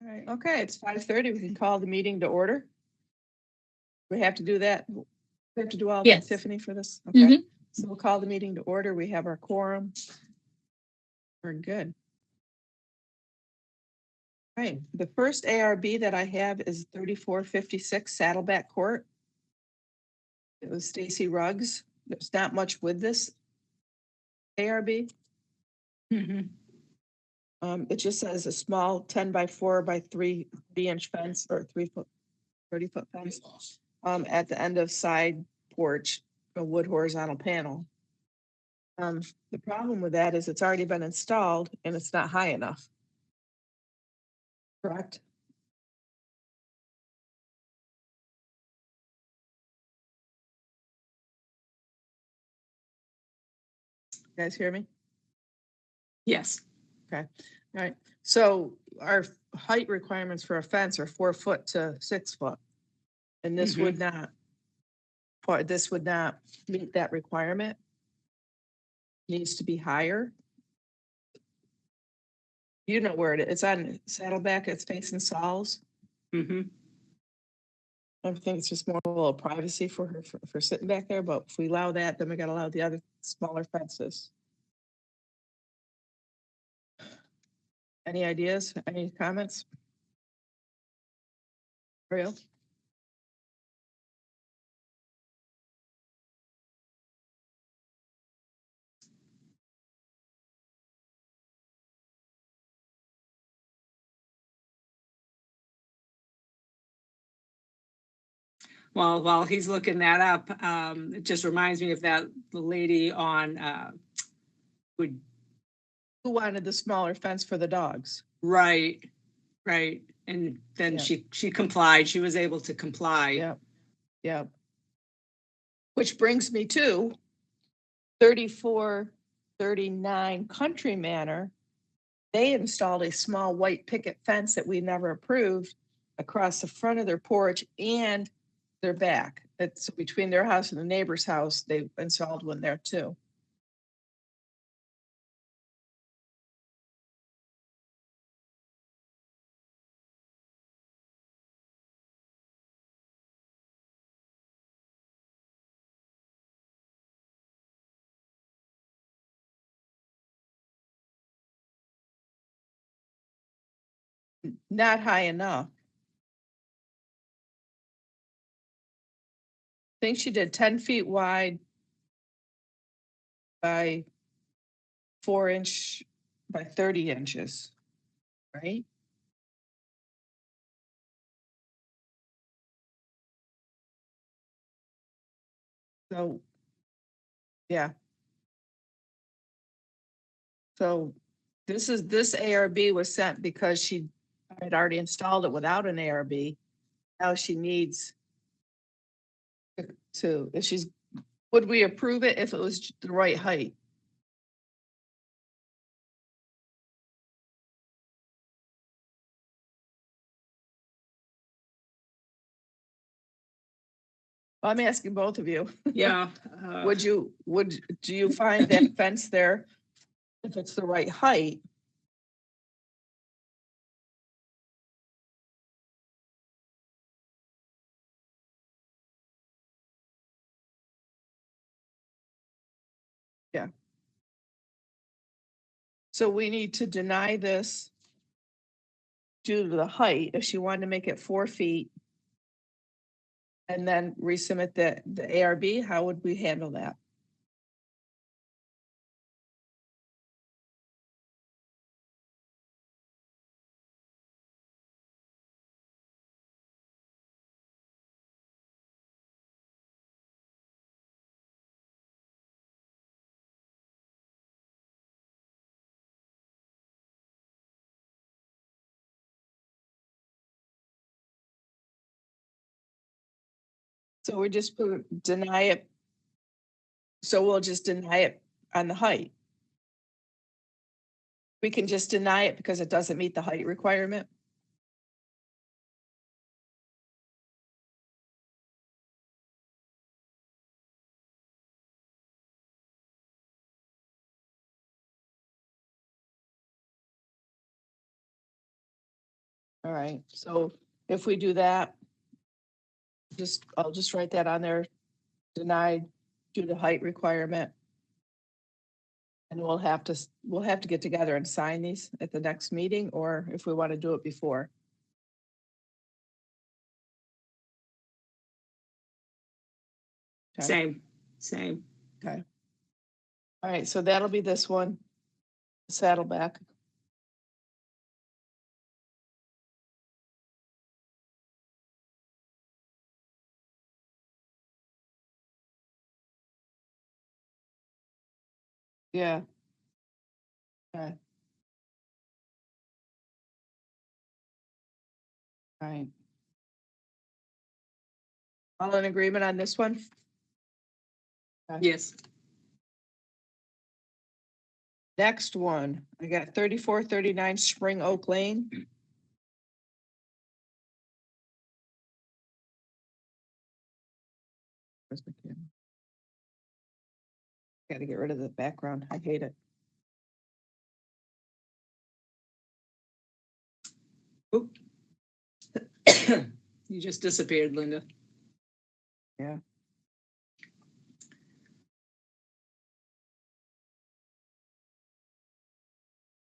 All right, okay, it's 5:30. We can call the meeting to order. We have to do that. We have to do all that, Yes. Tiffany, for this. Okay, Mhm. so we'll call the meeting to order. We have our quorum. We're good. All right, the first ARB that I have is 3456 Saddleback Court. It was Stacy Ruggs. There's not much with this ARB. Mhm. It just says a small 10 by 4 by 3-inch fence or 3 foot, 30-foot fence at the end of side porch, a wood horizontal panel. The problem with that is it's already been installed and it's not high enough. Correct? You guys hear me? Yes. Okay, all right. So our height requirements for a fence are 4 foot to 6 foot. And this would not, this would not meet that requirement. Needs to be higher. You know where it is. It's on Saddleback, it's facing Saul's. Mhm. I think it's just more a little privacy for her for sitting back there, but if we allow that, then we gotta allow the other smaller fences. Any ideas? Any comments? Real? Well, while he's looking that up, it just reminds me of the lady on would Who wanted the smaller fence for the dogs? right, right, and then Yeah. she complied. She was able to comply. Yep, yep. Which brings me to 3439 Country Manor. They installed a small white picket fence that we never approved across the front of their porch and their back. It's between their house and the neighbor's house. They installed one there too. Not high enough. I think she did 10 feet wide by 4 inch by 30 inches, right? So, yeah. So this ARB was sent because she had already installed it without an ARB. Now she needs to, if she's, would we approve it if it was the right height? I'm asking both of you. Yeah. Do you find that fence there, if it's the right height? Yeah. So we need to deny this due to the height. If she wanted to make it 4 feet and then resubmit the ARB, how would we handle that? So we just deny it. So we'll just deny it on the height. We can just deny it because it doesn't meet the height requirement. All All right, so if we do that, I'll just write that on there, denied due to height requirement. And we'll have to get together and sign these at the next meeting, or if we want to do it before. Okay. Same. Okay. All right, so that'll be this one, Saddleback. Yeah. Okay. All right. All in agreement on this one? Okay. Yes. Next one, I got 3439 Spring Oak Lane. Where's my camera? Gotta get rid of the background. I hate it. Oop. You just disappeared, Linda. Yeah.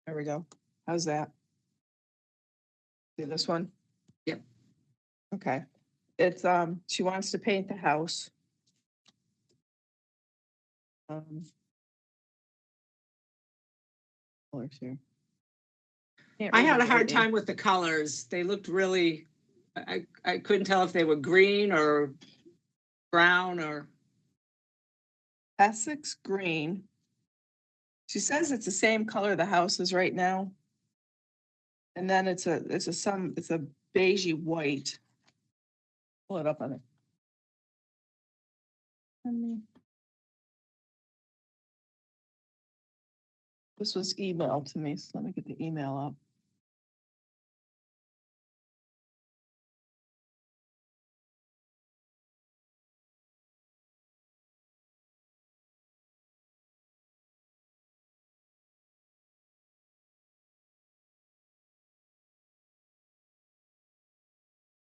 There we go. How's that? See this one? Yep. Okay. It's, she wants to paint the house. Colors here. Can't I read had the a hard white time ink. with the colors. They looked really, I couldn't tell if they were green or brown or, Essex green. She says it's the same color the house is right now. And then it's a beigey white. Pull it up on it. This was emailed to me, so let me get the email up.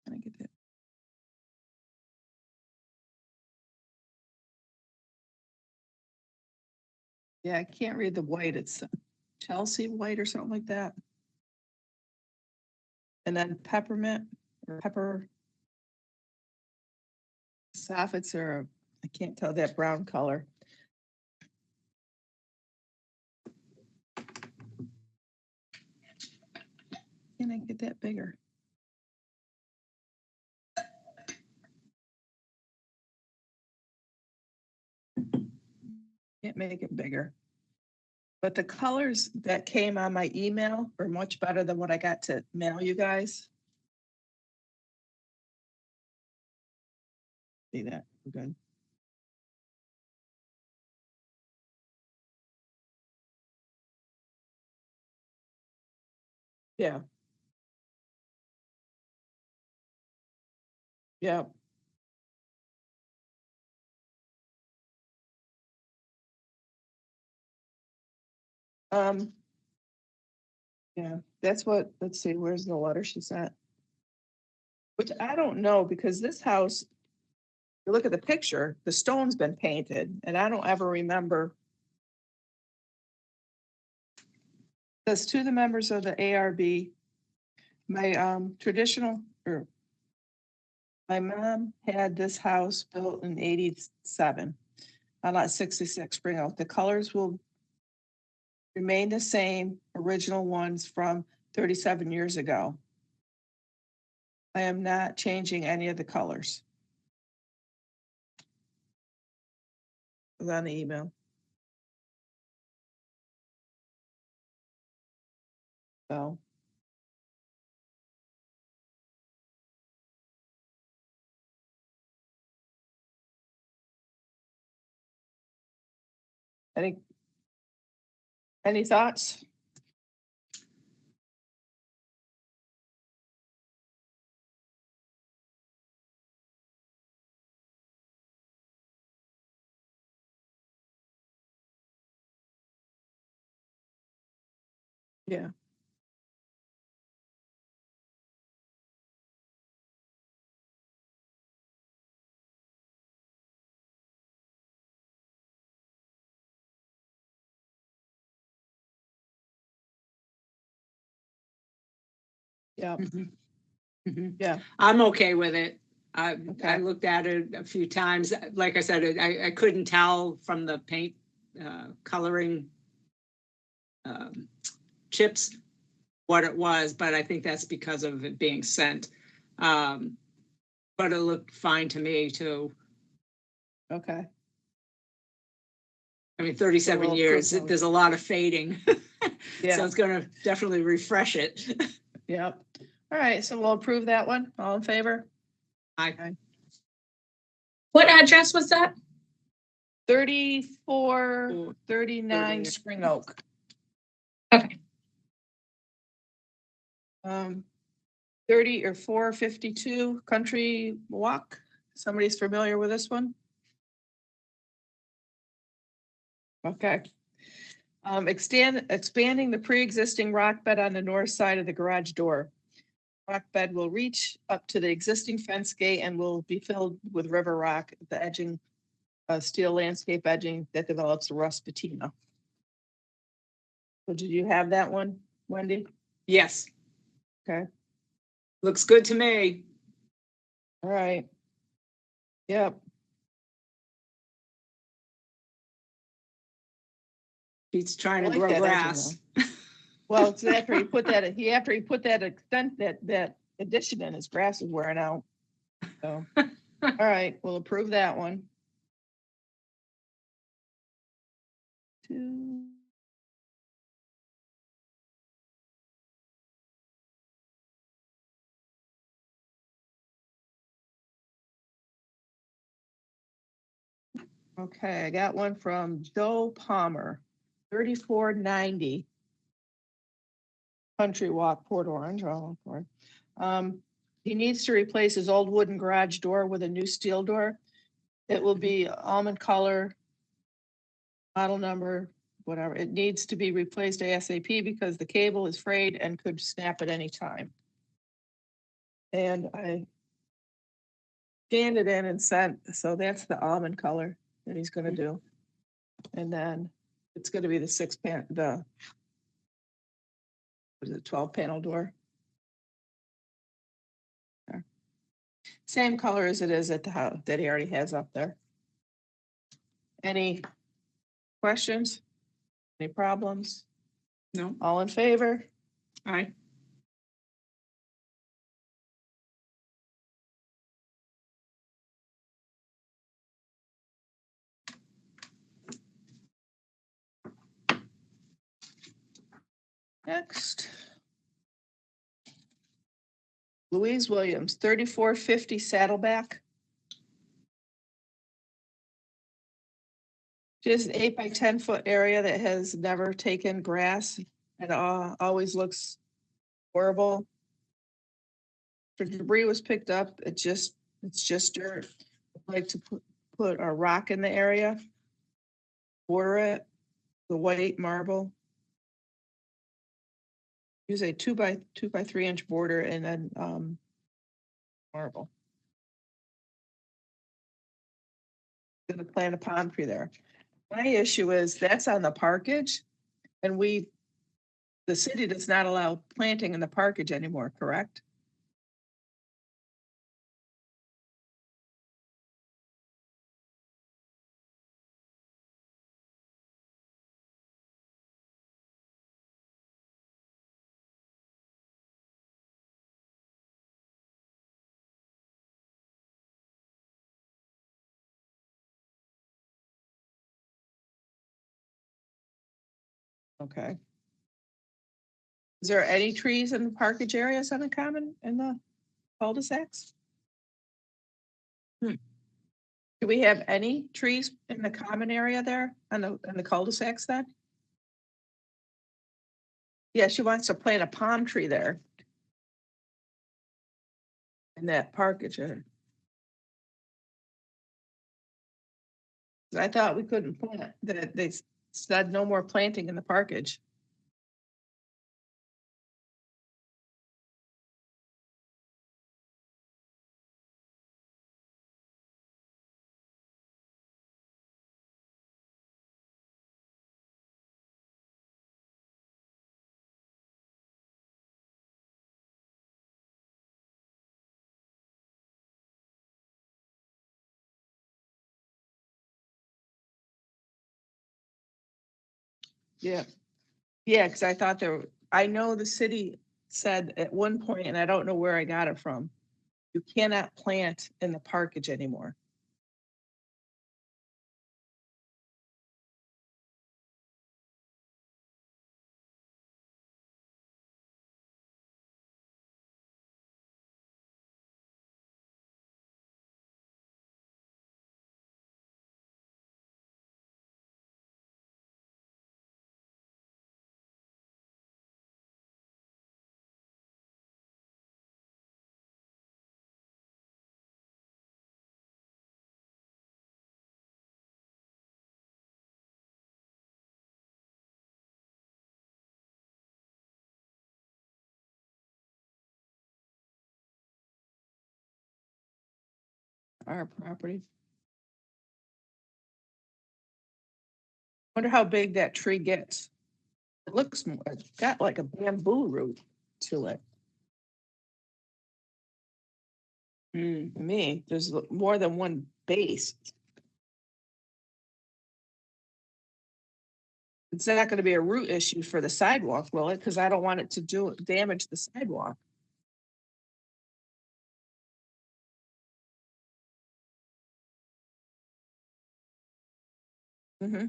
Can I get that? Yeah, I can't read the white. It's Chelsea white or something like that. And then peppermint or pepper. Soffits are, I can't tell that brown color. Can I get that bigger? Can't make it bigger. But the colors that came on my email are much better than what I got to mail you guys. See that? We're good. Yeah. Yeah. Um. Yeah, that's what, let's see, where's the letter she sent? Which I don't know, because this house, you look at the picture, the stone's been painted, and I don't ever remember. Says to the members of the ARB, my traditional, or my mom had this house built in 87 on lot 66 Spring Oak. The colors will remain the same, original ones from 37 years ago. I am not changing any of the colors. It was on the email. So. Any thoughts? Yeah. Yeah, Mhm. Mhm. yeah, I'm okay with it. I Okay. looked at it a few times. Like I said, I couldn't tell from the paint coloring um, chips what it was, but I think that's because of it being sent. Um, but it looked fine to me too. okay. I mean, So 37 we'll years, approve those. there's a lot of fading. So Yeah, it's gonna definitely refresh it. yep. All right, so we'll approve that one. All in favor? I, What address was that? 3439 39. Spring Oak. Okay. 30 or 452 Country Walk. Somebody's familiar with this one? Okay. Expanding the pre-existing rock bed on the north side of the garage door. Rock bed will reach up to the existing fence gate and will be filled with river rock, the edging, steel landscape edging that develops the rust patina. So did you have that one, Wendy? yes, Okay, looks good to me. all right. Yep, He's trying I to like grow that edging, grass. well, it's after he put that, extent, that addition in, his grass is wearing out. So, all right, we'll approve that one. Two. Okay, I got one from Joe Palmer, 3490 Country Walk, Port Orange. Oh, Lord. He needs to replace his old wooden garage door with a new steel door. It will be almond color, model number, whatever. It needs to be replaced ASAP because the cable is frayed and could snap at any time. And I scanned it in and sent, so that's the almond color that he's gonna do. And then it's gonna be the what is it, 12 panel door? There. Same color as it is at the house that he already has up there. Any questions? Any problems? No, All in favor? I, Next. Louise Williams, 3450 Saddleback. Just an 8 by 10 foot area that has never taken grass and always looks horrible. The debris was picked up. It's just dirt. I'd like to put a rock in the area. Border it, the white marble. Use a 2 by 3 inch border and then marble. Gonna plant a palm tree there. My issue is that's on the parkage, and the city does not allow planting in the parkage anymore, correct? Okay. Is there any trees in the parkage areas on the common, in the cul-de-sacs? Hmm. Do we have any trees in the common area there on the cul-de-sacs then? Yeah, she wants to plant a palm tree there. In that parkage area. I thought we couldn't plant, that they said no more planting in the parkage. Yeah. Yeah, because I thought I know the city said at one point, and I don't know where I got it from, you cannot plant in the parkage anymore. Our property. Wonder how big that tree gets. It looks, it's got like a bamboo root to it. To me, there's more than one base. It's not gonna be a root issue for the sidewalk, will it? Because I don't want it to damage the sidewalk. Mm-hmm.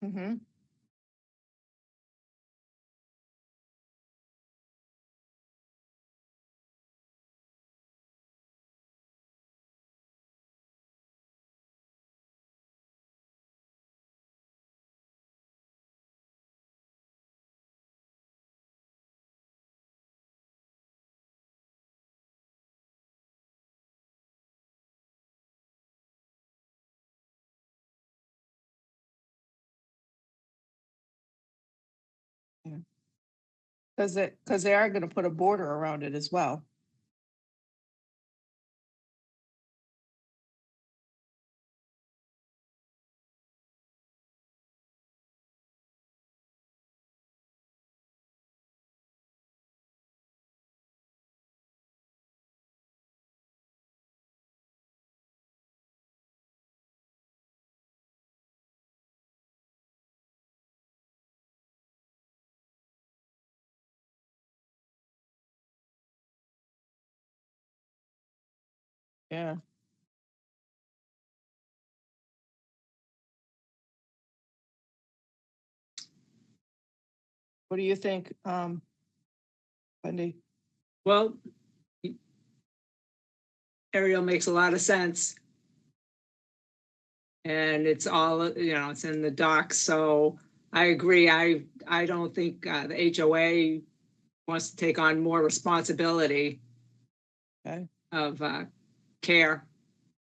Mm-hmm. Yeah. Because they are gonna put a border around it as well. Yeah. What do you think, Wendy? Well, Ariel makes a lot of sense. And it's all, it's in the docs, so I agree. I don't think the HOA wants to take on more responsibility Okay. of care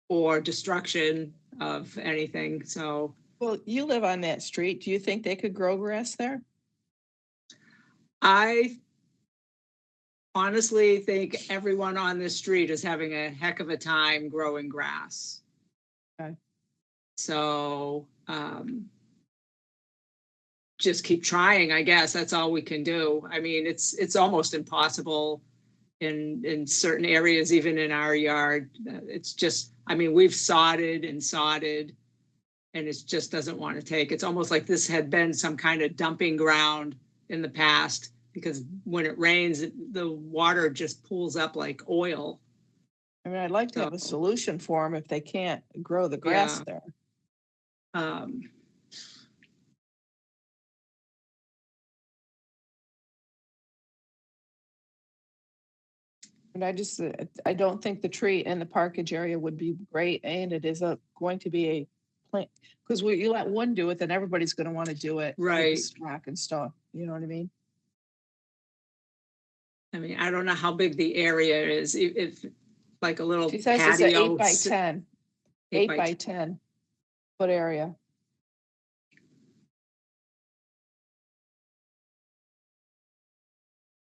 or destruction of anything, so Well, you live on that street. Do you think they could grow grass there? I honestly think everyone on this street is having a heck of a time growing grass. Okay. So just keep trying, I guess. That's all we can do. I mean, it's almost impossible in certain areas, even in our yard. It's just, I mean, we've sodded and sodded, and it just doesn't want to take. It's almost like this had been some kind of dumping ground in the past, because when it rains, the water just pools up like oil. I mean, I'd like to have a solution for them if they can't grow the grass there. And I don't think the tree in the parkage area would be great, and it is going to be a plant, because you let one do it, then everybody's gonna wanna do it. with the Right. stock and stuff, you know what I mean? I mean, I don't know how big the area is, if like a little She says it's an patio. 8 by 10, 8 by 10 foot area.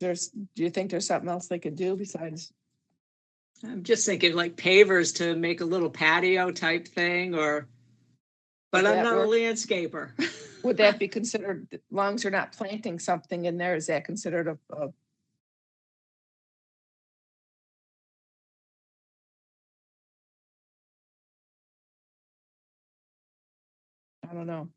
Do you think there's something else they could do besides? I'm just thinking like pavers to make a little patio type thing or, but Would I'm that not a work? landscaper. Would that be considered, as long as you're not planting something in there, is that considered a? I don't know.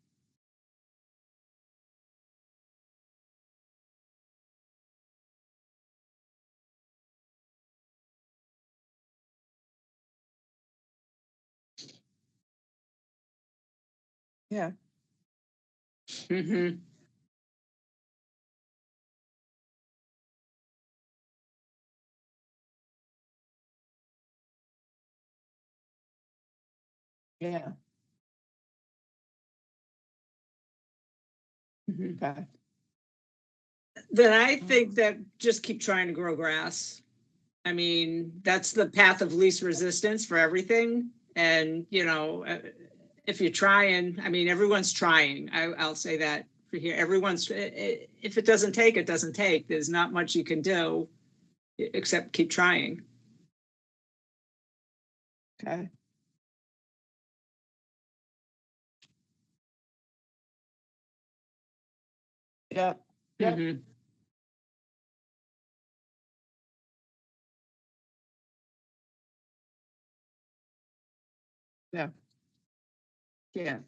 Yeah, Hmm. yeah, okay, Then I think that just keep trying to grow grass. I mean, that's the path of least resistance for everything. And, if you're trying, I mean, everyone's trying. I'll say that for here. Everyone's, if it doesn't take, it doesn't take. There's not much you can do except keep trying. okay. Yeah, yeah, Mhm. yeah, yeah,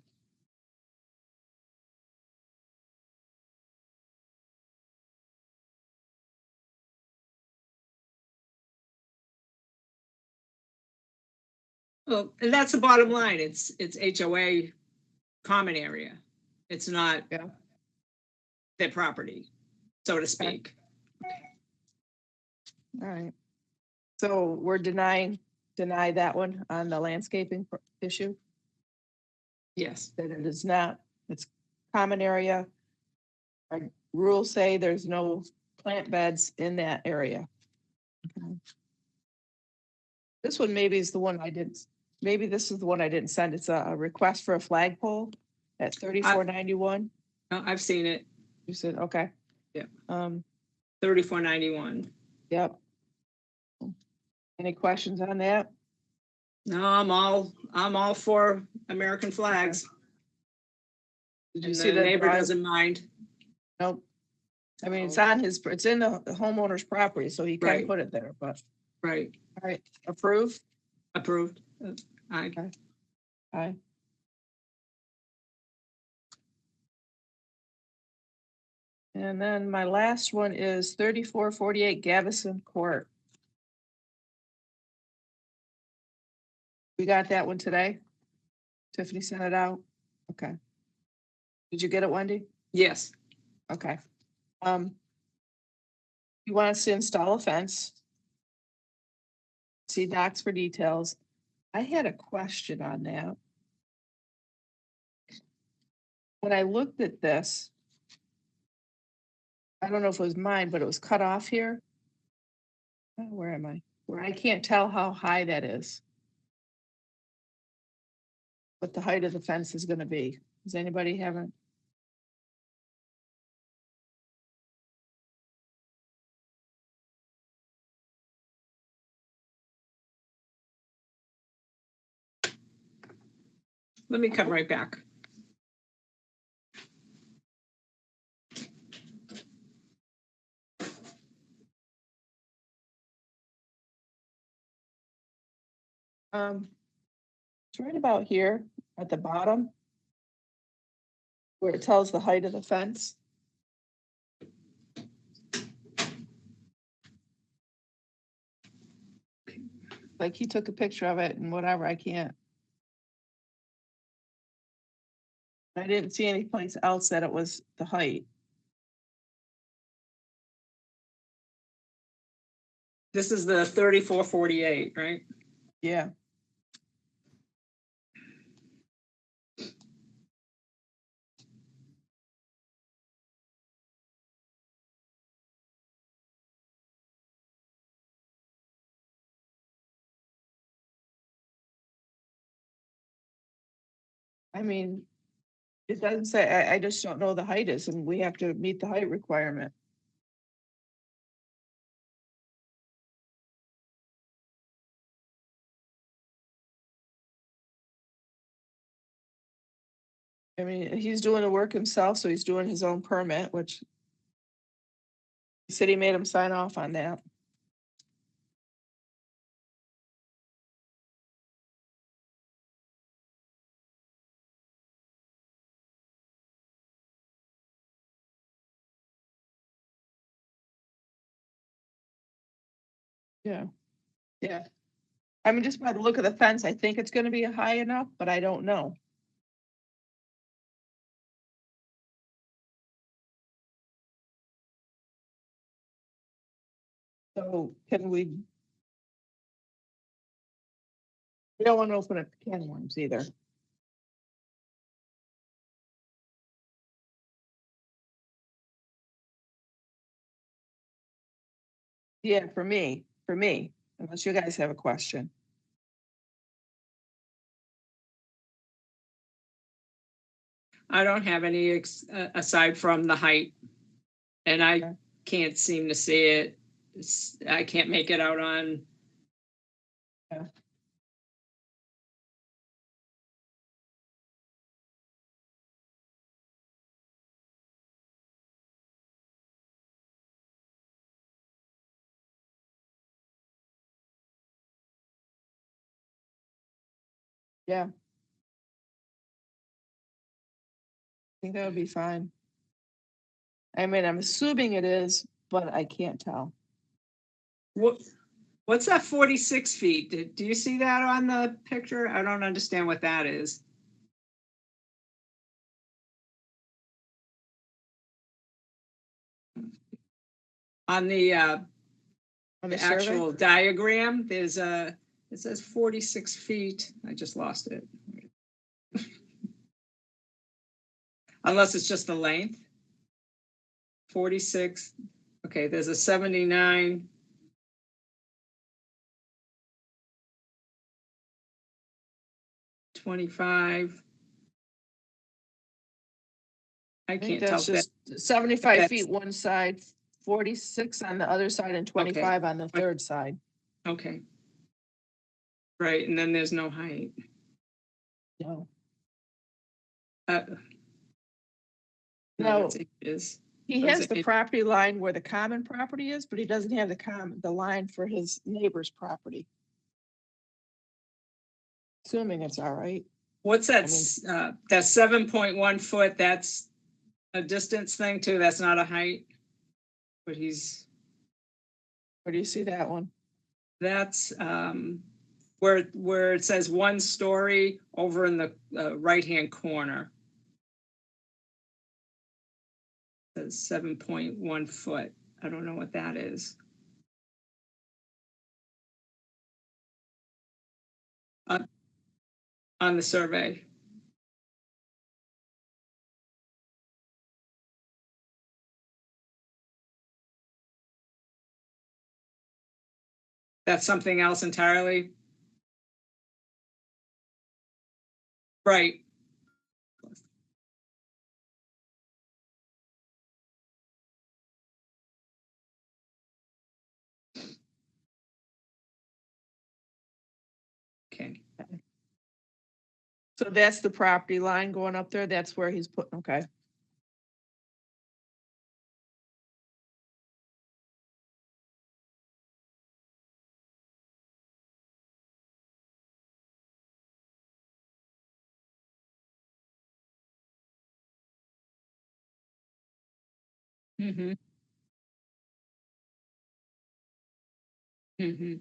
Well, and that's the bottom line. It's HOA common area. It's not yeah. their property, so to Okay. speak. All right. So we're deny that one on the landscaping issue, Yes. that it is not, it's common area. Our rules say there's no plant beds in that area. Okay. This one maybe is the one I didn't, maybe this is the one I didn't send. It's a request for a flagpole at 3491. I've seen it. You said, okay. Yeah. 3491. 3491. Yep. Any questions on that? No, I'm all for American flags. Did you And see the the neighbor drawing? doesn't mind. Nope. I mean, it's on his, it's in the homeowner's property, so he can Right. put it there, but, Right. all right, approve? Approved. Aye. Aye. And then my last one is 3448 Gavison Court. We got that one today? Tiffany sent it out? Okay. Did you get it, Wendy? Yes. Okay. You want us to install a fence? See docs for details. I had a question on that. When I looked at this, I don't know if it was mine, but it was cut off here. Oh, where am I? Where I can't tell how high that is. What the height of the fence is gonna be. Does anybody have a? Let me come right back. It's right about here at the bottom. Where it tells the height of the fence. Like he took a picture of it and whatever, I can't. I didn't see any place else that it was the height. This is the 3448, right? Yeah. I mean, it doesn't say, I just don't know the height is, and we have to meet the height requirement. I mean, he's doing the work himself, so he's doing his own permit, which the city made him sign off on that. Yeah, yeah. I mean, just by the look of the fence, I think it's gonna be high enough, but I don't know. So can we? We don't want to open a can of worms either. Yeah, for me, unless you guys have a question. I don't have any aside from the height. And I Okay. can't seem to see it. I can't make it out on. Yeah. Yeah. I think that would be fine. I mean, I'm assuming it is, but I can't tell. What's that 46 feet? Do you see that on the picture? I don't understand what that is. On the On the survey? actual diagram, it says 46 feet. I just lost it. Unless it's just the length. 46. Okay, there's a 79. $25. I think can't tell that's if that. just 75 that's- feet one side, 46 on the other side, and 25 on the third side. Okay. Right, and then there's no height. No. Uh, No, that's it is. he Those has are the it. property line where the common property is, but he doesn't have the line for his neighbor's property. Assuming it's all right. What's that? I That 7.1 foot, that's a distance thing too. That's not a height. But Where do you see that one? that's where it says 1 story over in the right-hand corner. It says 7.1 foot. I don't know what that is. On the survey. That's something else entirely. Right. Okay. So that's the property line going up there. That's where he's putting, okay. Mm-hmm. Mm-hmm.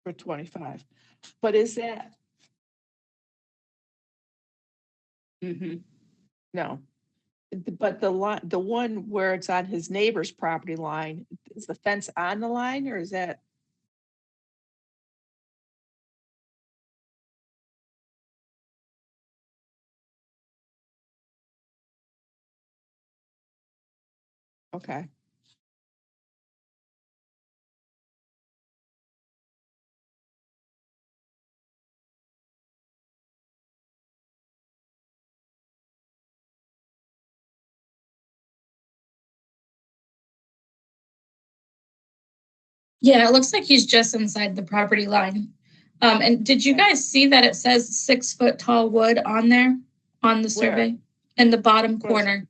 For 25. But is that, Mm-hmm. no. But the one where it's on his neighbor's property line, is the fence on the line or is that? Okay. Yeah, it looks like he's just inside the property line. And did you guys see that it says 6 foot tall wood on there, on the Where? survey? In the bottom Where is it? corner?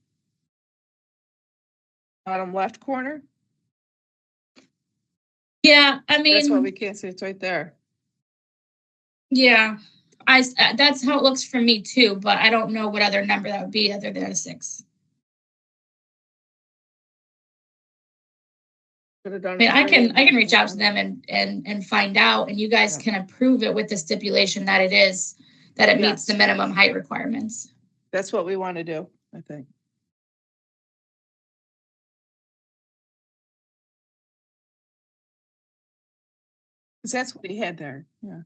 Bottom left corner? Yeah, I That's what mean, we can't see. It's right there. yeah, that's how it looks for me too, but I don't know what other number that would be other than a 6. Could have done I mean, it I three can and reach then- out to them and find out, and you guys Yeah. can approve it with the stipulation that it meets the Yes. minimum height requirements. That's what we want to do, I think. Cause that's what he had there, yeah.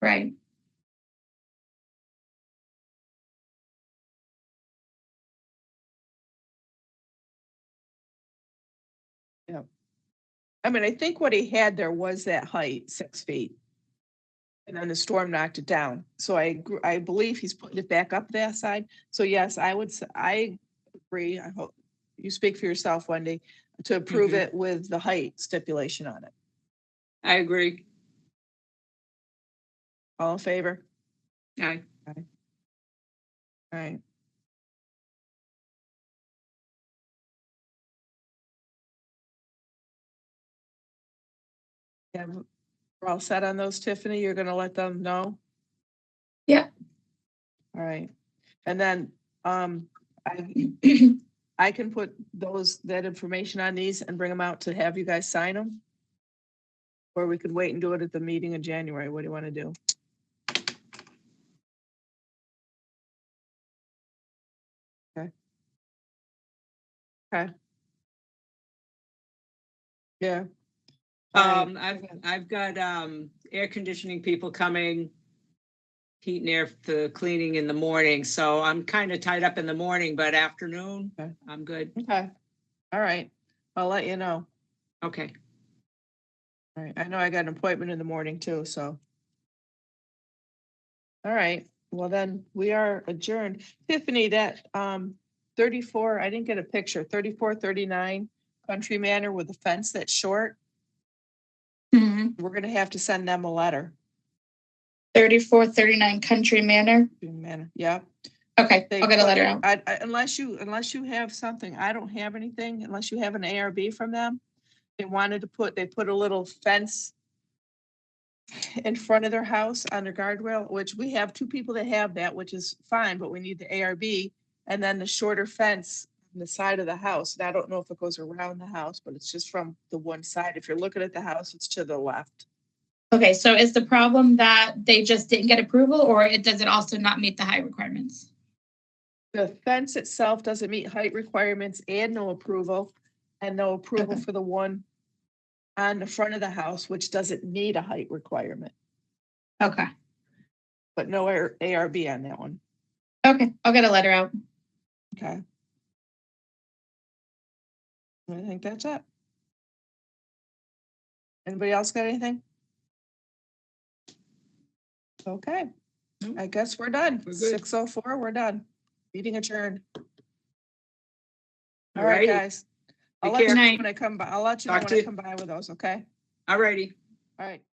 Right. I mean, I think what he had there was that height, 6 feet. And then the storm knocked it down. So I believe he's putting it back up that side. So yes, I agree. I hope you speak for yourself, Wendy, to approve Mhm. it with the height stipulation on it. I agree. All in favor? I, All right. Yeah, we're all set on those, Tiffany. You're gonna let them know? Yeah. All right. And then, I can put that information on these and bring them out to have you guys sign them. Or we could wait and do it at the meeting in January. What do you want to do? Okay. Okay. Yeah. All right. I've got, air conditioning people coming, heat and air for the cleaning in the morning, so I'm kind of tied up in the morning, but afternoon, Okay. I'm good. Okay. All right. I'll let you know. Okay. All right. I know I got an appointment in the morning too, so. All right. Well, then we are adjourned. Tiffany, that 34, I didn't get a picture, 3439 Country Manor with the fence that's short. Mhm. We're gonna have to send them a letter. 3439 Country Manor. Manor, yeah. Okay, They I'll get a put- letter out. Unless you have something, I don't have anything, unless you have an ARB from them. They put a little fence in front of their house on their guardrail, which we have 2 people that have that, which is fine, but we need the ARB. And then the shorter fence on the side of the house. And I don't know if it goes around the house, but it's just from the one side. If you're looking at the house, it's to the left. Okay, so is the problem that they just didn't get approval, or does it also not meet the height requirements? The fence itself doesn't meet height requirements and no approval, and no approval Okay. for the one on the front of the house, which doesn't need a height requirement, Okay, but no ARB on that one. okay, I'll get a letter out. Okay. I think that's it. Anybody else got anything? Okay, Nope. I guess we're done. We're good. 6:04, we're done. Meeting adjourned. All All right, righty. guys. I'll Take let you care. know Night. when I come by. I'll let you know Talk when to I you. come by with those, okay? All righty. All right.